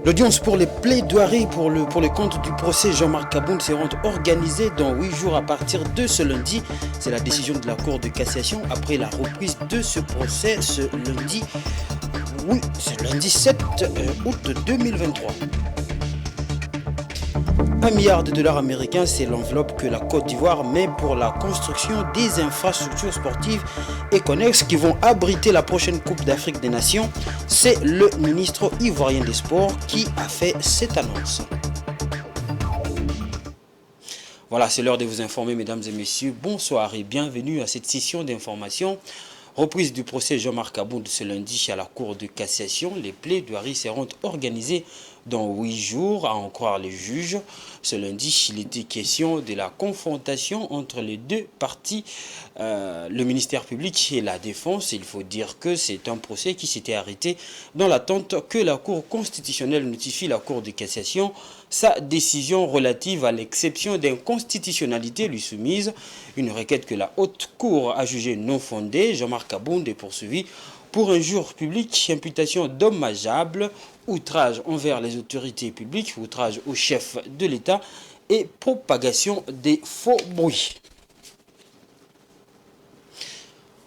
L'audience pour les plaidoiries pour le compte du procès Jean-Marc Aboun seront organisées dans 8 jours à partir de ce lundi. C'est la décision de la Cour de cassation après la reprise de ce procès ce lundi. Oui, c'est lundi 7 août 2023. 1 milliard de dollars américains, c'est l'enveloppe que la Côte d'Ivoire met pour la construction des infrastructures sportives et connexes qui vont abriter la prochaine Coupe d'Afrique des Nations. C'est le ministre ivoirien des Sports qui a fait cette annonce. Voilà, c'est l'heure de vous informer, mesdames et messieurs. Bonsoir et bienvenue à cette session d'information. Reprise du procès Jean-Marc Aboun ce lundi à la Cour de cassation. Les plaidoiries seront organisées dans 8 jours, à en croire les juges. Ce lundi, il était question de la confrontation entre les deux parties, le ministère public et la défense. Il faut dire que c'est un procès qui s'était arrêté dans l'attente que la Cour constitutionnelle notifie la Cour de cassation sa décision relative à l'exception d'inconstitutionnalité lui soumise. Une requête que la Haute Cour a jugée non fondée. Jean-Marc Aboun est poursuivi pour injure publique, imputation dommageable, outrage envers les autorités publiques, outrage au chef de l'État et propagation des faux bruits.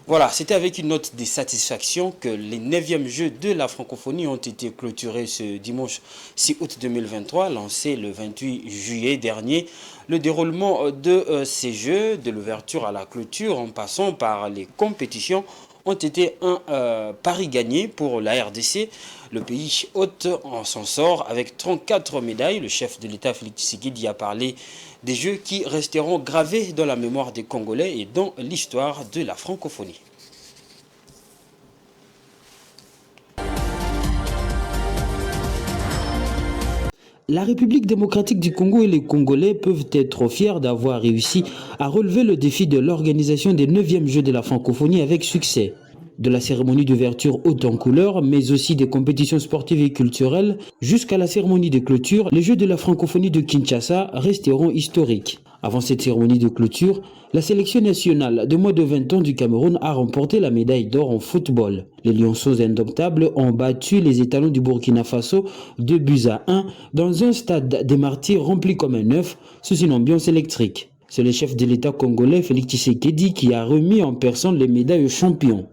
Voilà, c'était avec une note de satisfaction que les 9e Jeux de la francophonie ont été clôturés ce dimanche 6 août 2023, lancé le 28 juillet dernier. Le déroulement de ces Jeux, de l'ouverture à la clôture en passant par les compétitions, ont été un pari gagné pour la RDC. Le pays hôte en s'en sort avec 34 médailles. Le chef de l'État, Félix Tshisekedi, a parlé des Jeux qui resteront gravés dans la mémoire des Congolais et dans l'histoire de la francophonie. La République démocratique du Congo et les Congolais peuvent être fiers d'avoir réussi à relever le défi de l'organisation des 9e Jeux de la francophonie avec succès. De la cérémonie d'ouverture haute en couleurs, mais aussi des compétitions sportives et culturelles, jusqu'à la cérémonie de clôture, les Jeux de la francophonie de Kinshasa resteront historiques. Avant cette cérémonie de clôture, la sélection nationale de moins de 20 ans du Cameroun a remporté la médaille d'or en football. Les Lionceaux indomptables ont battu les étalons du Burkina Faso 2-1 dans un stade des martyrs rempli comme un œuf sous une ambiance électrique. C'est le chef de l'État congolais Félix Tshisekedi qui a remis en personne les médailles aux champions.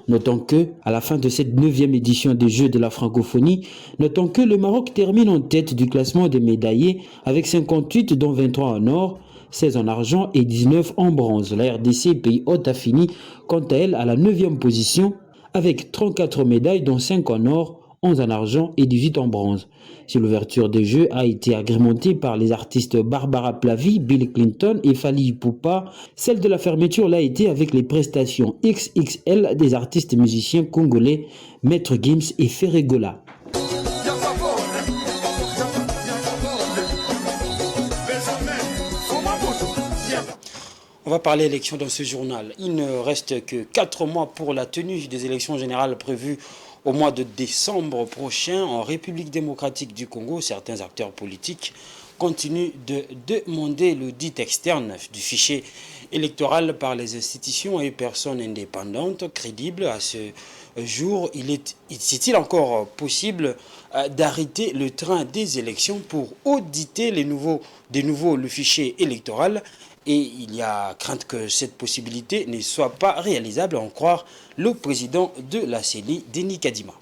Notons que, à la fin de cette 9e édition des Jeux de la francophonie, notons que le Maroc termine en tête du classement des médaillés avec 58 dont 23 en or, 16 en argent et 19 en bronze. La RDC, pays hôte, a fini quant à elle à la 9e position avec 34 médailles dont 5 en or, 11 en argent et 18 en bronze. Si l'ouverture des Jeux a été agrémentée par les artistes Barbara Plavy, Bill Clinton et Fally Ipupa, celle de la fermeture l'a été avec les prestations XXL des artistes musiciens congolais Maître Gims et Ferregola. On va parler élections dans ce journal. Il ne reste que 4 mois pour la tenue des élections générales prévues au mois de décembre prochain. En République démocratique du Congo, certains acteurs politiques continuent de demander l'audit externe du fichier électoral par les institutions et personnes indépendantes crédibles. À ce jour, est-il encore possible d'arrêter le train des élections pour auditer de nouveau le fichier électoral? Et il y a crainte que cette possibilité ne soit pas réalisable, à en croire le président de la CENI, Denis Kadima.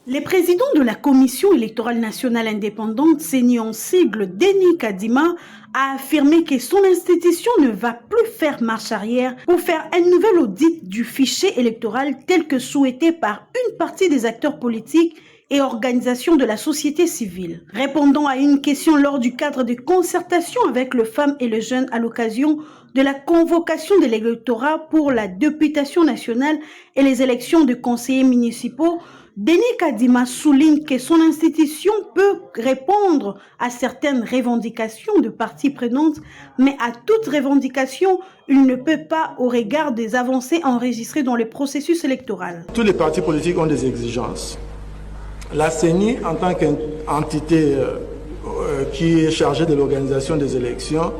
Le président de la Commission électorale nationale indépendante, CENI en sigle, Denis Kadima, a affirmé que son institution ne va plus faire marche arrière pour faire un nouvel audit du fichier électoral tel que souhaité par une partie des acteurs politiques et organisations de la société civile. Répondant à une question lors du cadre de concertation avec les femmes et les jeunes à l'occasion de la convocation de l'électorat pour la députation nationale et les élections de conseillers municipaux, Denis Kadima souligne que son institution peut répondre à certaines revendications de parties prenantes, mais à toute revendication, il ne peut pas au regard des avancées enregistrées dans le processus électoral. Tous les partis politiques ont des exigences. La CENI, en tant qu'entité qui est chargée de l'organisation des élections,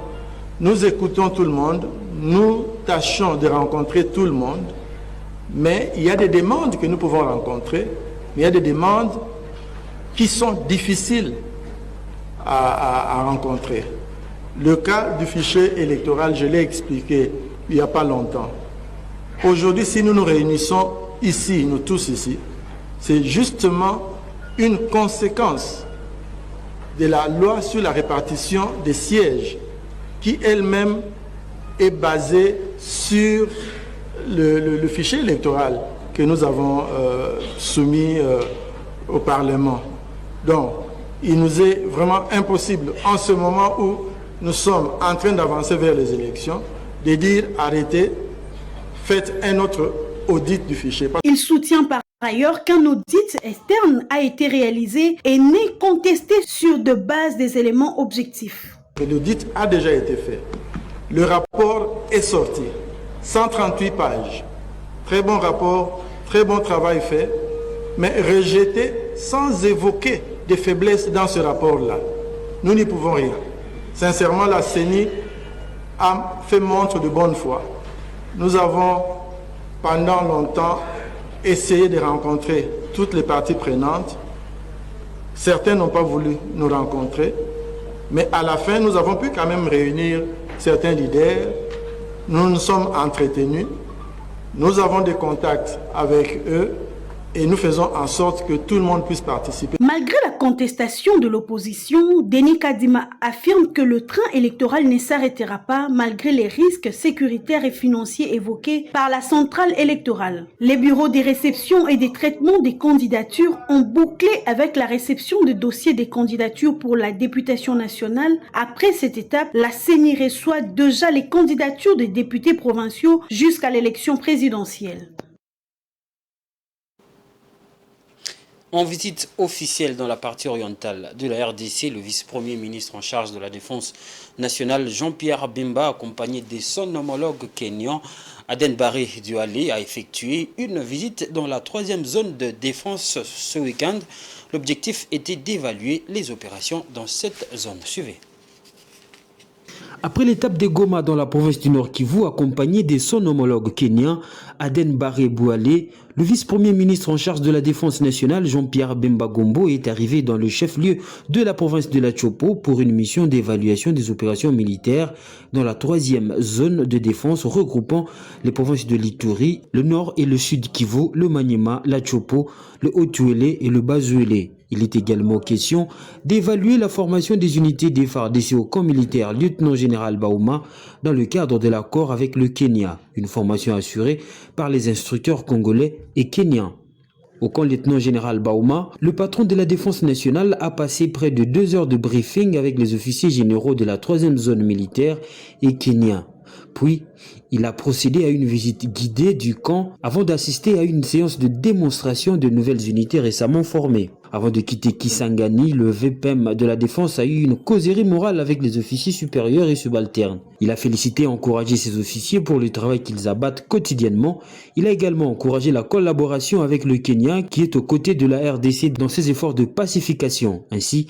nous écoutons tout le monde, nous tâchons de rencontrer tout le monde, mais il y a des demandes que nous pouvons rencontrer, mais il y a des demandes qui sont difficiles à rencontrer. Le cas du fichier électoral, je l'ai expliqué il n'y a pas longtemps. Aujourd'hui, si nous nous réunissons ici, nous tous ici, c'est justement une conséquence de la loi sur la répartition des sièges qui elle-même est basée sur le fichier électoral que nous avons soumis au Parlement. Donc, il nous est vraiment impossible, en ce moment où nous sommes en train d'avancer vers les élections, de dire arrêtez, faites un autre audit du fichier. Il soutient par ailleurs qu'un audit externe a été réalisé et n'est contesté sur de bases des éléments objectifs. L'audit a déjà été fait. Le rapport est sorti. 138 pages. Très bon rapport, très bon travail fait, mais rejeté sans évoquer des faiblesses dans ce rapport-là. Nous n'y pouvons rien. Sincèrement, la CENI a fait montre de bonne foi. Nous avons, pendant longtemps, essayé de rencontrer toutes les parties prenantes. Certains n'ont pas voulu nous rencontrer, mais à la fin, nous avons pu quand même réunir certains leaders. Nous nous sommes entretenus. Nous avons des contacts avec eux et nous faisons en sorte que tout le monde puisse participer. Malgré la contestation de l'opposition, Denis Kadima affirme que le train électoral ne s'arrêtera pas malgré les risques sécuritaires et financiers évoqués par la centrale électorale. Les bureaux de réception et de traitement des candidatures ont bouclé avec la réception de dossiers des candidatures pour la députation nationale. Après cette étape, la CENI reçoit déjà les candidatures des députés provinciaux jusqu'à l'élection présidentielle. En visite officielle dans la partie orientale de la RDC, le vice-premier ministre en charge de la défense nationale, Jean-Pierre Bemba, accompagné de son homologue kényan, Aden Barre Duale, a effectué une visite dans la 3e zone de défense ce week-end. L'objectif était d'évaluer les opérations dans cette zone. Suivez. Après l'étape de Goma dans la province du Nord Kivu, accompagné de son homologue kényan, Aden Barre Duale, le vice-premier ministre en charge de la défense nationale, Jean-Pierre Bemba Gombo, est arrivé dans le chef-lieu de la province de la Chopo pour une mission d'évaluation des opérations militaires dans la 3e zone de défense regroupant les provinces de l'Ituri, le Nord et le Sud Kivu, le Maniema, la Chopo, le Haut-Uélé et le Bas-Uélé. Il est également question d'évaluer la formation des unités des FARDC au camp militaire lieutenant-général Baouma dans le cadre de l'accord avec le Kenya, une formation assurée par les instructeurs congolais et kenyans. Au camp lieutenant-général Baouma, le patron de la défense nationale a passé près de 2 heures de briefing avec les officiers généraux de la 3e zone militaire et kenyans. Puis, il a procédé à une visite guidée du camp avant d'assister à une séance de démonstration de nouvelles unités récemment formées. Avant de quitter Kisangani, le VPM de la Défense a eu une causerie morale avec les officiers supérieurs et subalternes. Il a félicité et encouragé ses officiers pour le travail qu'ils abattent quotidiennement. Il a également encouragé la collaboration avec le Kenya qui est aux côtés de la RDC dans ses efforts de pacification. Ainsi,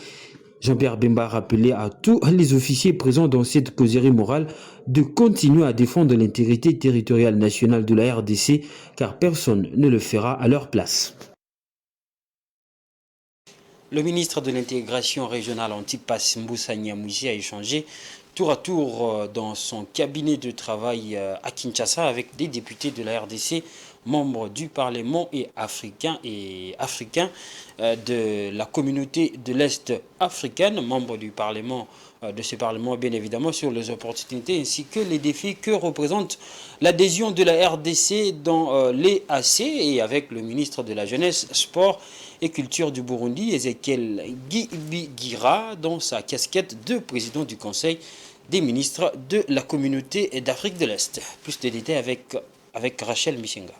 Jean-Pierre Bemba a rappelé à tous les officiers présents dans cette causerie morale de continuer à défendre l'intégrité territoriale nationale de la RDC car personne ne le fera à leur place. Le ministre de l'intégration régionale Antipas Mbusa Nyamwisi a échangé tour à tour dans son cabinet de travail à Kinshasa avec des députés de la RDC, membres du Parlement et africains de la communauté de l'Est africaine, membres du Parlement de ce Parlement, bien évidemment, sur les opportunités ainsi que les défis que représente l'adhésion de la RDC dans l'EAC et avec le ministre de la Jeunesse, Sport et Culture du Burundi, Ezekiel Gibigira, dans sa casquette de président du Conseil des ministres de la communauté d'Afrique de l'Est. Plus de détails avec Rachel Michenga.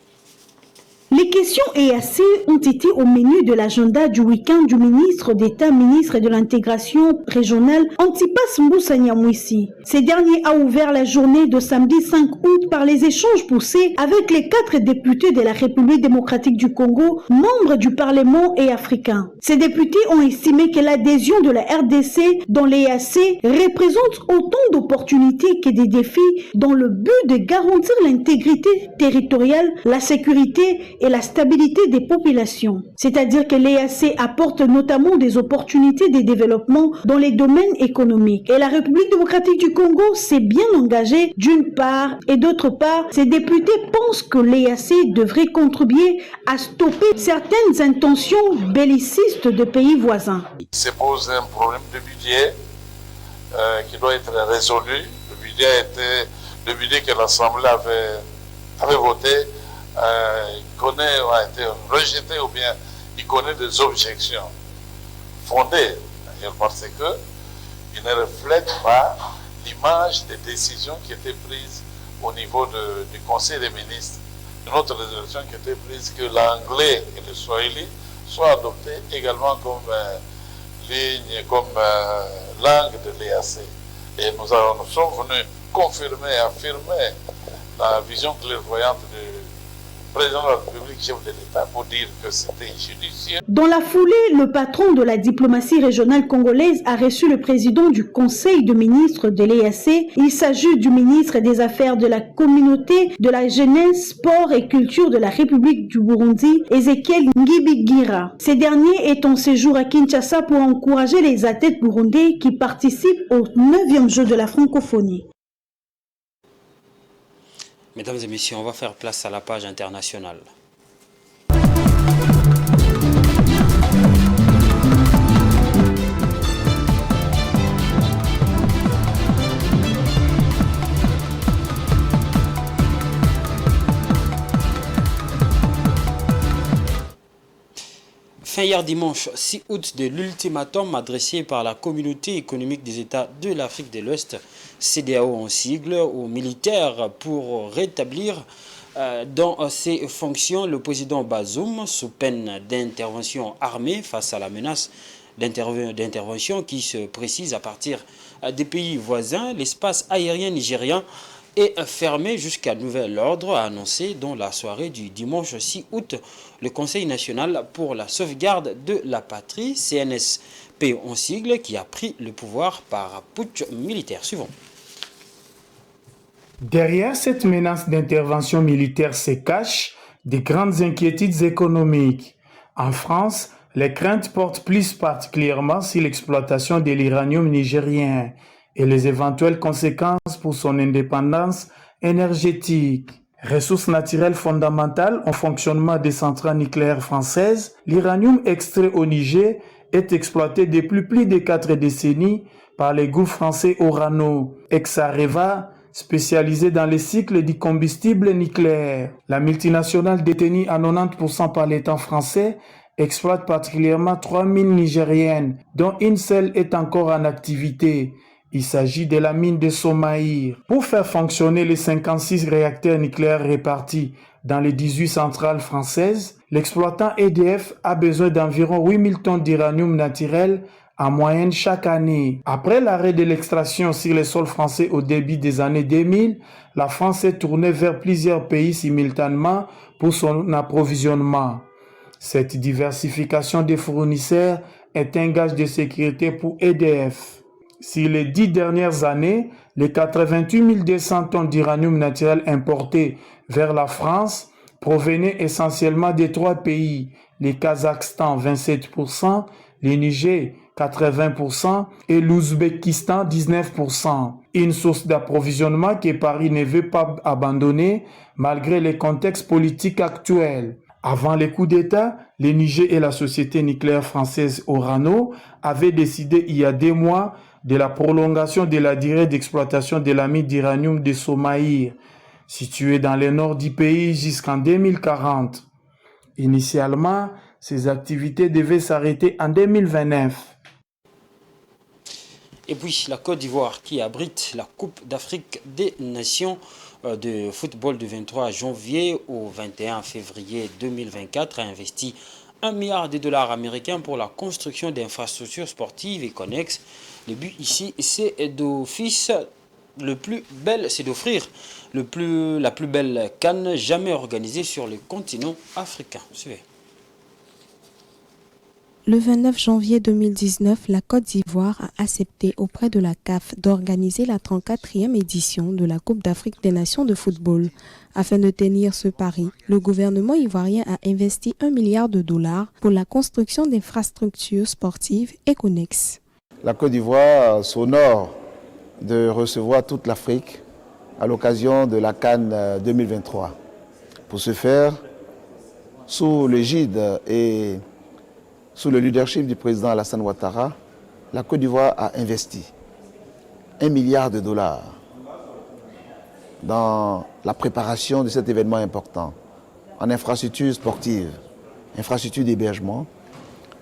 Les questions EAC ont été au menu de l'agenda du week-end du ministre d'État, ministre de l'intégration régionale, Antipas Boniface Mboussa Nyamwisi. Ce dernier a ouvert la journée de samedi 5 août par les échanges poussés avec les 4 députés de la République démocratique du Congo, membres du Parlement et africains. Ces députés ont estimé que l'adhésion de la RDC dans l'EAC représente autant d'opportunités que des défis dans le but de garantir l'intégrité territoriale, la sécurité et la stabilité des populations. C'est-à-dire que l'EAC apporte notamment des opportunités de développement dans les domaines économiques. Et la République démocratique du Congo s'est bien engagée d'une part, et d'autre part, ces députés pensent que l'EAC devrait contribuer à stopper certaines intentions bellicistes de pays voisins. Il se pose un problème de budget qui doit être résolu. Le budget que l'Assemblée avait voté a été rejeté ou bien il connaît des objections fondées, d'ailleurs parce qu'il ne reflète pas l'image des décisions qui étaient prises au niveau du Conseil des ministres. Une autre résolution qui était prise que l'anglais et le swahili soient adoptés également comme ligne, comme langue de l'EAC. Et nous sommes venus confirmer, affirmer la vision clairvoyante du président de la République, chef de l'État, pour dire que c'était judicieux. Dans la foulée, le patron de la diplomatie régionale congolaise a reçu le président du Conseil de ministres de l'EAC. Il s'agit du ministre des Affaires de la Communauté, de la Jeunesse, Sport et Culture de la République du Burundi, Ezekiel Ngibigira. Ce dernier est en séjour à Kinshasa pour encourager les athlètes burundais qui participent au 9e jeu de la francophonie. Mesdames et messieurs, on va faire place à la page internationale. Fin hier dimanche 6 août de l'ultimatum adressé par la Communauté économique des États de l'Afrique de l'Ouest, CEDEAO en sigle, aux militaires pour rétablir dans ses fonctions le président Bazoum sous peine d'intervention armée face à la menace d'intervention qui se précise à partir des pays voisins. L'espace aérien nigérien est fermé jusqu'à nouvel ordre, a annoncé dans la soirée du dimanche 6 août le Conseil national pour la sauvegarde de la patrie, CNSP en sigle, qui a pris le pouvoir par putsch militaire. Suivant. Derrière cette menace d'intervention militaire se cachent de grandes inquiétudes économiques. En France, les craintes portent plus particulièrement sur l'exploitation de l'uranium nigérien et les éventuelles conséquences pour son indépendance énergétique. Ressource naturelle fondamentale au fonctionnement des centrales nucléaires françaises, l'uranium extrait au Niger est exploité depuis plus de 4 décennies par les groupes français Orano, Exareva, spécialisé dans les cycles du combustible nucléaire. La multinationale détenue à 90% par l'État français exploite particulièrement 3 mines nigériennes, dont une seule est encore en activité. Il s'agit de la mine de Somaïr. Pour faire fonctionner les 56 réacteurs nucléaires répartis dans les 18 centrales françaises, l'exploitant EDF a besoin d'environ 8000 tonnes d'uranium naturel en moyenne chaque année. Après l'arrêt de l'extraction sur les sols français au début des années 2000, la France s'est tournée vers plusieurs pays simultanément pour son approvisionnement. Cette diversification des fournisseurs est un gage de sécurité pour EDF. Sur les 10 dernières années, les 88 200 tonnes d'uranium naturel importées vers la France provenaient essentiellement des 3 pays, le Kazakhstan 27%, le Niger 80% et l'Ouzbékistan 19%. Une source d'approvisionnement que Paris ne veut pas abandonner malgré les contextes politiques actuels. Avant les coups d'État, le Niger et la société nucléaire française Orano avaient décidé il y a 2 mois de la prolongation de la durée d'exploitation de la mine d'uranium de Somaïr, située dans le nord du pays jusqu'en 2040. Initialement, ces activités devaient s'arrêter en 2029. Et puis la Côte d'Ivoire qui abrite la Coupe d'Afrique des Nations de football du 23 janvier au 21 février 2024 a investi 1 milliard de dollars américains pour la construction d'infrastructures sportives et connexes. Le but ici, c'est d'offrir la plus belle CAN jamais organisée sur le continent africain. Suivez. Le 29 janvier 2019, la Côte d'Ivoire a accepté auprès de la CAF d'organiser la 34e édition de la Coupe d'Afrique des Nations de football. Afin de tenir ce pari, le gouvernement ivoirien a investi 1 milliard de dollars pour la construction d'infrastructures sportives et connexes. La Côte d'Ivoire s'honore de recevoir toute l'Afrique à l'occasion de la CAN 2023. Pour ce faire, sous l'égide et sous le leadership du président Alassane Ouattara, la Côte d'Ivoire a investi 1 milliard de dollars dans la préparation de cet événement important, en infrastructures sportives, infrastructures d'hébergement,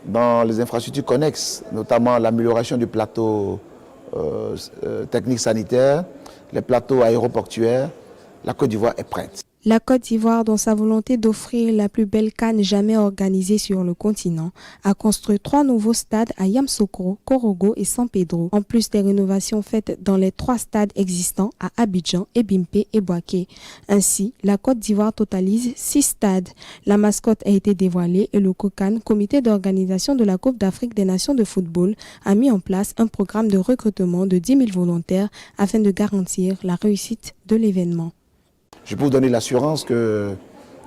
dans les infrastructures connexes, notamment l'amélioration du plateau technique sanitaire, les plateaux aéroportuaires. La Côte d'Ivoire est prête. La Côte d'Ivoire, dans sa volonté d'offrir la plus belle CAN jamais organisée sur le continent, a construit 3 nouveaux stades à Yamoussoukro, Korogo et San Pedro, en plus des rénovations faites dans les 3 stades existants à Abidjan, Ebimpe et Bouaké. Ainsi, la Côte d'Ivoire totalise 6 stades. La mascotte a été dévoilée et le COCAN, comité d'organisation de la Coupe d'Afrique des Nations de football, a mis en place un programme de recrutement de 10 000 volontaires afin de garantir la réussite de l'événement. Je peux vous donner l'assurance que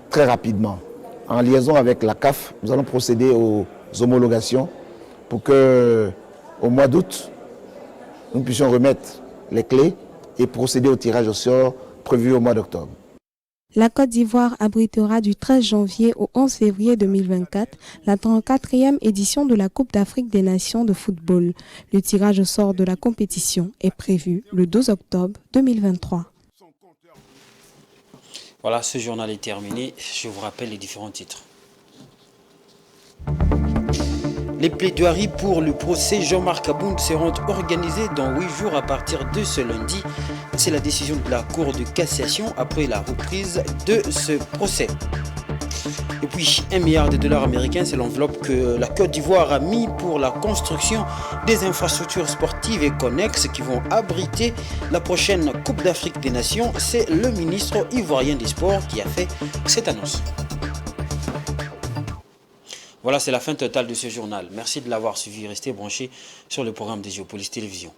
très rapidement, en liaison avec la CAF, nous allons procéder aux homologations pour que, au mois d'août, nous puissions remettre les clés et procéder au tirage au sort prévu au mois d'octobre. La Côte d'Ivoire abritera du 13 janvier au 11 février 2024 la 34e édition de la Coupe d'Afrique des Nations de football. Le tirage au sort de la compétition est prévu le 12 octobre 2023. Voilà, ce journal est terminé. Je vous rappelle les différents titres. Les plaidoiries pour le procès Jean-Marc Abound seront organisées dans 8 jours à partir de ce lundi. C'est la décision de la Cour de cassation après la reprise de ce procès. Et puis, 1 milliard de dollars américains, c'est l'enveloppe que la Côte d'Ivoire a mis pour la construction des infrastructures sportives et connexes qui vont abriter la prochaine Coupe d'Afrique des Nations. C'est le ministre ivoirien des Sports qui a fait cette annonce. Voilà, c'est la fin totale de ce journal. Merci de l'avoir suivi. Restez branchés sur le programme des Géopolise Télévision.